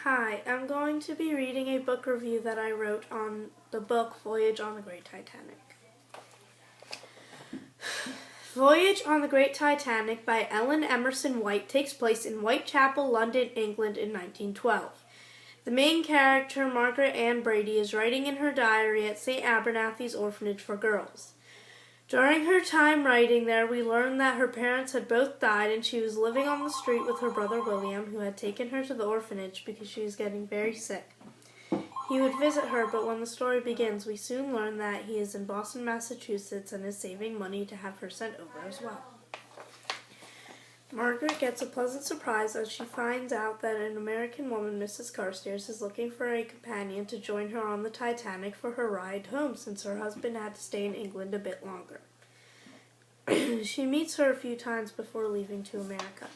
Hi, I'm going to be reading a book review that I wrote on the book Voyage on the Great Titanic. Voyage on the Great Titanic by Ellen Emerson White takes place in Whitechapel, London, England in 1912. The main character, Margaret Ann Brady, is writing in her diary at St. Abernathy's Orphanage for Girls. During her time writing there, we learn that her parents had both died and she was living on the street with her brother William, who had taken her to the orphanage because she was getting very sick. He would visit her, but when the story begins, we soon learn that he is in Boston, Massachusetts, and is saving money to have her sent over as well. Margaret gets a pleasant surprise as she finds out that an American woman, Mrs. Carstairs, is looking for a companion to join her on the Titanic for her ride home since her husband had to stay in England a bit longer. She meets her a few times before leaving to America.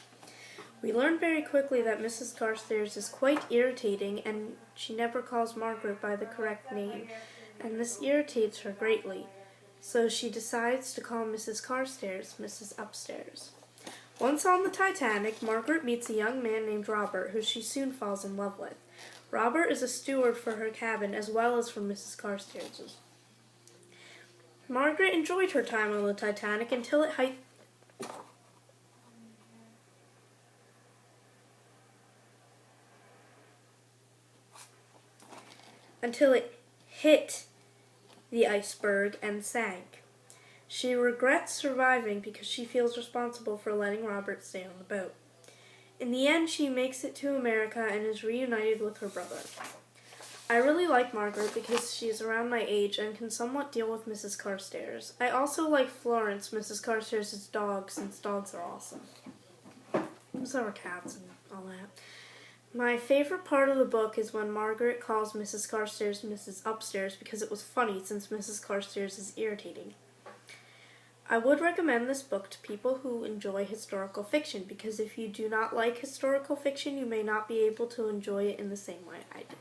We learn very quickly that Mrs. Carstairs is quite irritating and she never calls Margaret by the correct name, and this irritates her greatly. So she decides to call Mrs. Carstairs Mrs. Upstairs. Once on the Titanic, Margaret meets a young man named Robert, who she soon falls in love with. Robert is a steward for her cabin as well as for Mrs. Carstairs'. Margaret enjoyed her time on the Titanic until it hit the iceberg and sank. She regrets surviving because she feels responsible for letting Robert stay on the boat. In the end, she makes it to America and is reunited with her brother. I really like Margaret because she is around my age and can somewhat deal with Mrs. Carstairs. I also like Florence, Mrs. Carstairs' dog, since dogs are awesome. So are cats and all that. My favorite part of the book is when Margaret calls Mrs. Carstairs Mrs. Upstairs because it was funny since Mrs. Carstairs is irritating. I would recommend this book to people who enjoy historical fiction because if you do not like historical fiction, you may not be able to enjoy it in the same way I do.